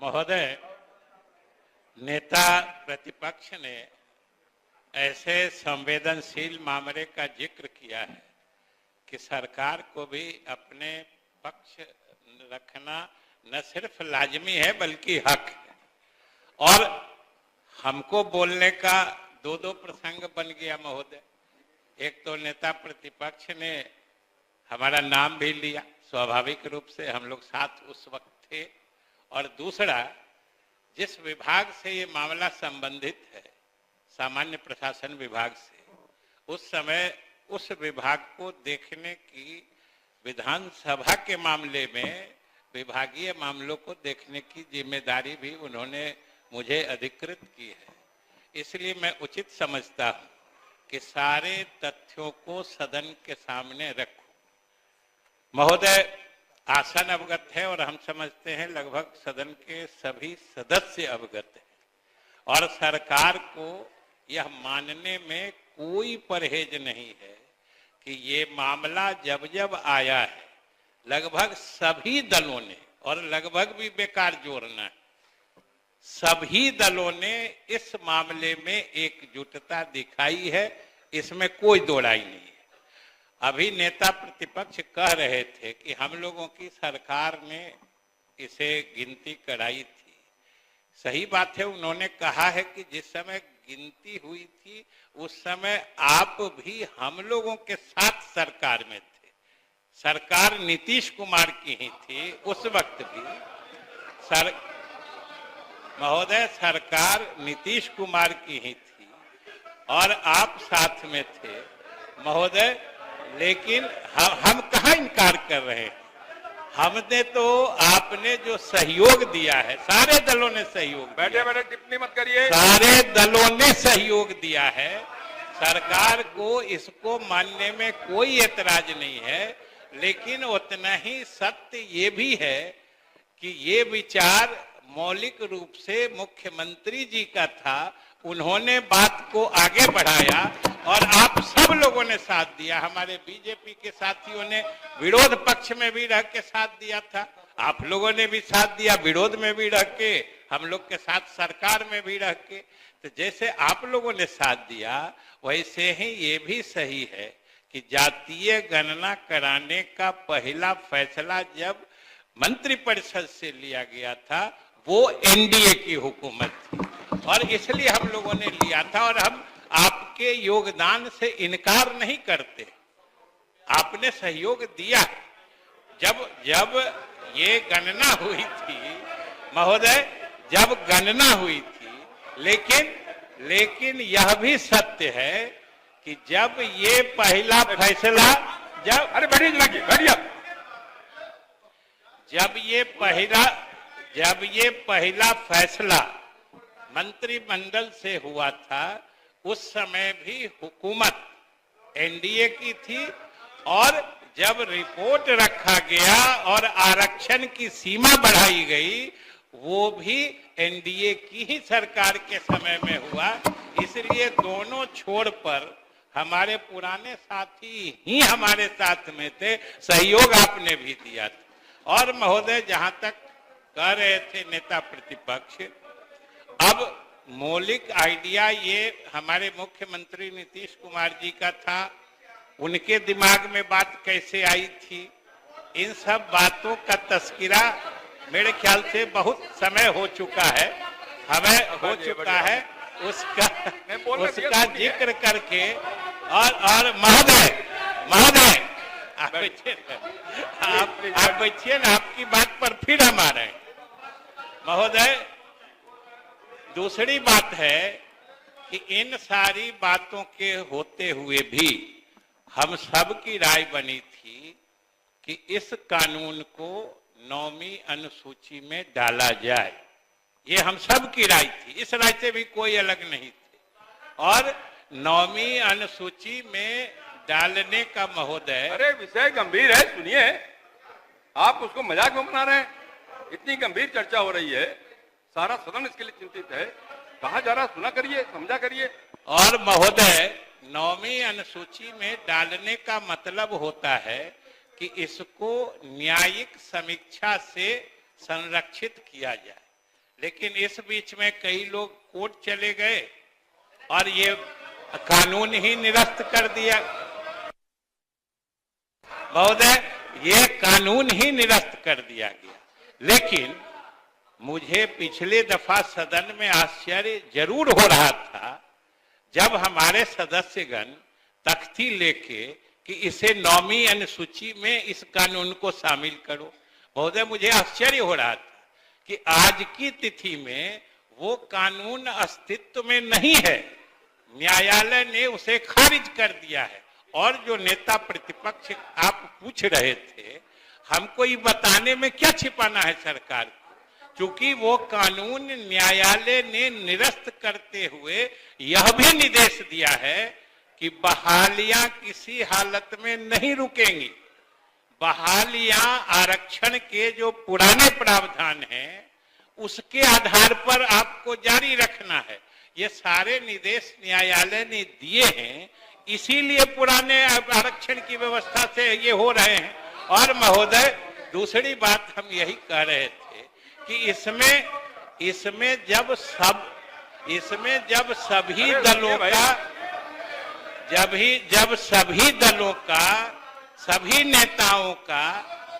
महोदय, नेता प्रतिपक्ष ने ऐसे संवेदनशील मामले का जिक्र किया है कि सरकार को भी अपने पक्ष रखना न सिर्फ लाजमी है बल्कि हक है। और हमको बोलने का दो दो प्रसंग बन गया महोदय। एक तो नेता प्रतिपक्ष ने हमारा नाम भी लिया, स्वाभाविक रूप से हम लोग साथ उस वक्त थे। और दूसरा, जिस विभाग से ये मामला संबंधित है, सामान्य प्रशासन विभाग से, उस समय उस विभाग को देखने की, विधानसभा के मामले में विभागीय मामलों को देखने की जिम्मेदारी भी उन्होंने मुझे अधिकृत की है। इसलिए मैं उचित समझता हूं कि सारे तथ्यों को सदन के सामने रखूं। महोदय आसन अवगत है और हम समझते हैं लगभग सदन के सभी सदस्य अवगत हैं और सरकार को यह मानने में कोई परहेज नहीं है कि ये मामला जब जब आया है, लगभग सभी दलों ने, और लगभग भी बेकार जोड़ना है, सभी दलों ने इस मामले में एकजुटता दिखाई है। इसमें कोई दो राय नहीं है। अभी नेता प्रतिपक्ष कह रहे थे कि हम लोगों की सरकार ने इसे गिनती कराई थी। सही बात है, उन्होंने कहा है कि जिस समय गिनती हुई थी उस समय आप भी हम लोगों के साथ सरकार में थे। सरकार नीतीश कुमार की ही थी उस वक्त भी। महोदय, सरकार नीतीश कुमार की ही थी और आप साथ में थे महोदय। लेकिन हम कहाँ इनकार कर रहे हैं? हमने तो, आपने जो सहयोग दिया है, सारे दलों ने सहयोग, बैठे बैठे टिप्पणी मत करिए, सारे दलों ने सहयोग दिया है। सरकार को इसको मानने में कोई एतराज नहीं है। लेकिन उतना ही सत्य ये भी है कि ये विचार मौलिक रूप से मुख्यमंत्री जी का था। उन्होंने बात को आगे बढ़ाया और आप सब लोगों ने साथ दिया। हमारे बीजेपी के साथियों ने विरोध पक्ष में भी रह के साथ दिया था, आप लोगों ने भी साथ दिया विरोध में भी रह के, हम लोग के साथ सरकार में भी रह के। तो जैसे आप लोगों ने साथ दिया वैसे ही ये भी सही है कि जातीय गणना कराने का पहला फैसला जब मंत्रिपरिषद से लिया गया था वो एनडीए की हुकूमत थी और इसलिए हम लोगों ने लिया था। और हम आपके योगदान से इनकार नहीं करते, आपने सहयोग दिया। जब जब ये गणना हुई थी महोदय, जब गणना हुई थी, लेकिन यह भी सत्य है कि जब ये पहला फैसला, अरे बढ़िया, जब ये पहला फैसला मंत्रिमंडल से हुआ था उस समय भी हुकूमत एनडीए की थी और जब रिपोर्ट रखा गया और आरक्षण की सीमा बढ़ाई गई वो भी एनडीए की ही सरकार के समय में हुआ। इसलिए दोनों छोर पर हमारे पुराने साथी ही हमारे साथ में थे, सहयोग आपने भी दिया था। और महोदय, जहां तक कह रहे थे नेता प्रतिपक्ष, अब मौलिक आइडिया ये हमारे मुख्यमंत्री नीतीश कुमार जी का था, उनके दिमाग में बात कैसे आई थी, इन सब बातों का तस्करा मेरे ख्याल से बहुत समय हो चुका है, हमें हो चुका है उसका जिक्र करके। और महोदय आप बैठिए ना, आपकी बात पर फिर हम आ रहे हैं। महोदय, दूसरी बात है कि इन सारी बातों के होते हुए भी हम सब की राय बनी थी कि इस कानून को 9वीं अनुसूची में डाला जाए। ये हम सब की राय थी, इस राय से भी कोई अलग नहीं थे। और 9वीं अनुसूची में डालने का महोदय, अरे विषय गंभीर है, सुनिए, आप उसको मजाक में बना रहे हैं। इतनी गंभीर चर्चा हो रही है, सारा सदन इसके लिए चिंतित है, कहा जा रहा, सुना करिए, समझा करिए। और महोदय, 9वीं अनुसूची में डालने का मतलब होता है कि इसको न्यायिक समीक्षा से संरक्षित किया जाए। लेकिन इस बीच में कई लोग कोर्ट चले गए और ये कानून ही निरस्त कर दिया। महोदय, ये कानून ही निरस्त कर दिया गया। लेकिन मुझे पिछले दफा सदन में आश्चर्य जरूर हो रहा था जब हमारे सदस्यगण तख्ती लेके कि इसे 9वीं अनुसूची में इस कानून को शामिल करो। महोदय, मुझे आश्चर्य हो रहा था कि आज की तिथि में वो कानून अस्तित्व में नहीं है, न्यायालय ने उसे खारिज कर दिया है। और जो नेता प्रतिपक्ष आप पूछ रहे थे, हमको ये बताने में क्या छिपाना है सरकार को, क्योंकि वो कानून न्यायालय ने निरस्त करते हुए यह भी निर्देश दिया है कि बहालियां किसी हालत में नहीं रुकेंगी। बहालियां आरक्षण के जो पुराने प्रावधान हैं उसके आधार पर आपको जारी रखना है। ये सारे निर्देश न्यायालय ने दिए हैं, इसीलिए पुराने आरक्षण की व्यवस्था से ये हो रहे हैं। और महोदय, दूसरी बात हम यही कह रहे थे कि इसमें जब सभी दलों का जब सभी दलों का, सभी नेताओं का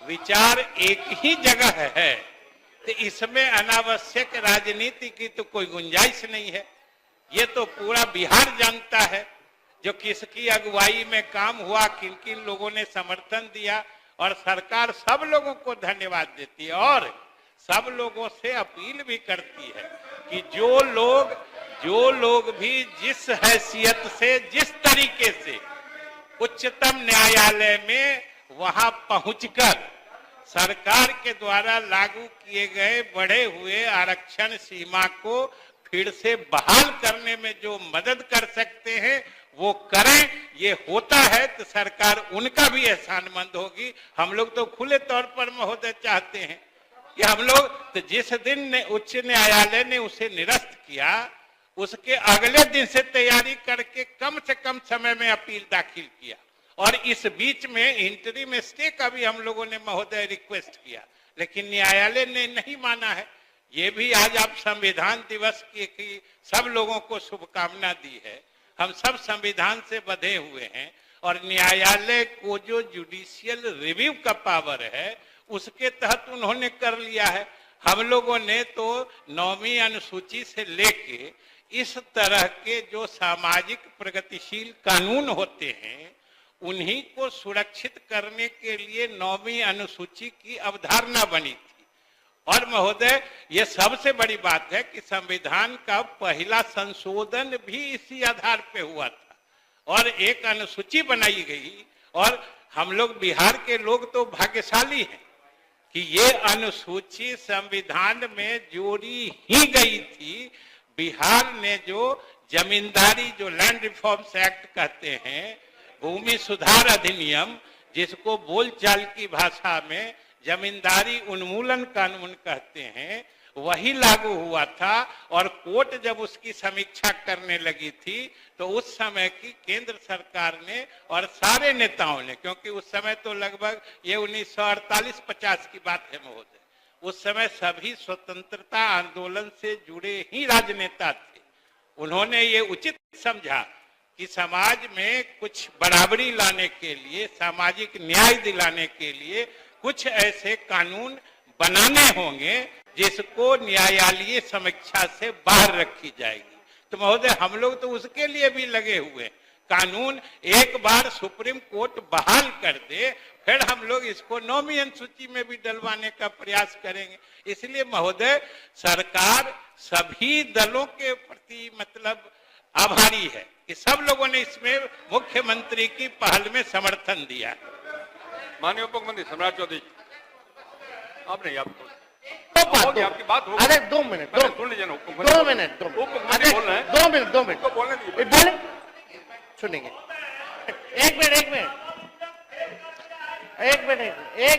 विचार एक ही जगह है, तो इसमें अनावश्यक राजनीति की तो कोई गुंजाइश नहीं है। ये तो पूरा बिहार जानता है जो किसकी अगुवाई में काम हुआ, किन किन लोगों ने समर्थन दिया, और सरकार सब लोगों को धन्यवाद देती है और सब लोगों से अपील भी करती है कि जो लोग भी जिस हैसियत से, जिस तरीके से उच्चतम न्यायालय में वहां पहुंचकर सरकार के द्वारा लागू किए गए बढ़े हुए आरक्षण सीमा को फिर से बहाल करने में जो मदद कर सकते हैं वो करें। ये होता है तो सरकार उनका भी एहसानमंद होगी। हम लोग तो खुले तौर पर महोदय चाहते हैं कि हम लोग तो जिस दिन उच्च न्यायालय ने उसे निरस्त किया उसके अगले दिन से तैयारी करके कम से कम समय में अपील दाखिल किया, और इस बीच में इंटरिम स्टे का भी हम लोगों ने महोदय रिक्वेस्ट किया, लेकिन न्यायालय ने नहीं माना है। ये भी आज आप संविधान दिवस की सब लोगों को शुभकामना दी है। हम सब संविधान से बंधे हुए हैं और न्यायालय को जो जुडिशियल रिव्यू का पावर है उसके तहत उन्होंने कर लिया है। हम लोगों ने तो 9वीं अनुसूची से लेके इस तरह के जो सामाजिक प्रगतिशील कानून होते हैं उन्हीं को सुरक्षित करने के लिए 9वीं अनुसूची की अवधारणा बनी थी। और महोदय, ये सबसे बड़ी बात है कि संविधान का पहला संशोधन भी इसी आधार पे हुआ था और एक अनुसूची बनाई गई। और हम लोग बिहार के लोग तो भाग्यशाली हैं कि ये अनुसूची संविधान में जोड़ी ही गई थी। बिहार ने जो जमींदारी, जो लैंड रिफॉर्म्स एक्ट कहते हैं, भूमि सुधार अधिनियम, जिसको बोलचाल की भाषा में जमींदारी उन्मूलन कानून कहते हैं, वही लागू हुआ था। और कोर्ट जब उसकी समीक्षा करने लगी थी तो उस समय की केंद्र सरकार ने और सारे नेताओं ने, क्योंकि उस समय तो लगभग ये 1948-50 की बात है महोदय, उस समय सभी स्वतंत्रता आंदोलन से जुड़े ही राजनेता थे, उन्होंने ये उचित समझा कि समाज में कुछ बराबरी लाने के लिए, सामाजिक न्याय दिलाने के लिए कुछ ऐसे कानून बनाने होंगे जिसको न्यायालयीय समीक्षा से बाहर रखी जाएगी। तो महोदय, हम लोग तो उसके लिए भी लगे हुए। कानून एक बार सुप्रीम कोर्ट बहाल कर दे, फिर हम लोग इसको 9वीं अनुसूची में भी डलवाने का प्रयास करेंगे। इसलिए महोदय, सरकार सभी दलों के प्रति मतलब आभारी है कि सब लोगों ने इसमें मुख्यमंत्री की पहल में समर्थन दिया। माननीय उप मुख्यमंत्री सम्राट चौधरी, अब नहीं, आपको आपकी बात हो। अरे 2 मिनट, सुन लीजिए ना। 2 मिनट, उप मुख्यमंत्री बोल रहे हैं। 2 मिनट बोलने दीजिए। बोले सुनेंगे। एक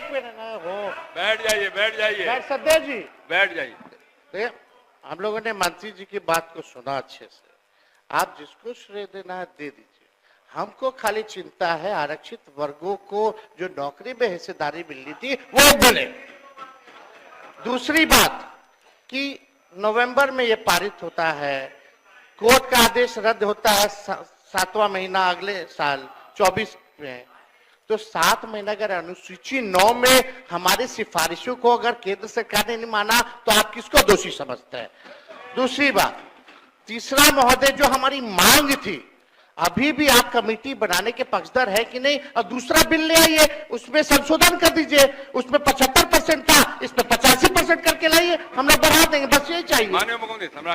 मिनट ना हो। बैठ जाइए। सत्या जी बैठ जाइए। तो हम लोगों ने मंत्री जी की बात को सुना अच्छे से। आप जिसको श्रेय देना है दे दीजिए। हमको खाली चिंता है आरक्षित वर्गों को जो नौकरी में हिस्सेदारी मिलनी थी वो बोले। दूसरी बात कि नवंबर में ये पारित होता है, कोर्ट का आदेश रद्द होता है 7वां महीना अगले साल 24 में। तो 7 महीना अगर अनुसूची 9 में हमारी सिफारिशों को अगर केंद्र सरकार ने नहीं माना तो आप किसको दोषी समझते हैं? दूसरी बात, तीसरा महोदय, जो हमारी मांग थी, अभी भी आप कमेटी बनाने के पक्षधर है कि नहीं? और दूसरा बिल ले आइए, उसमें संशोधन कर दीजिए, उसमें 75% था, इसमें 85% करके लाइए, हम लोग बढ़ा देंगे, बस यही चाहिए। माननीय मुख्यमंत्री सम्राट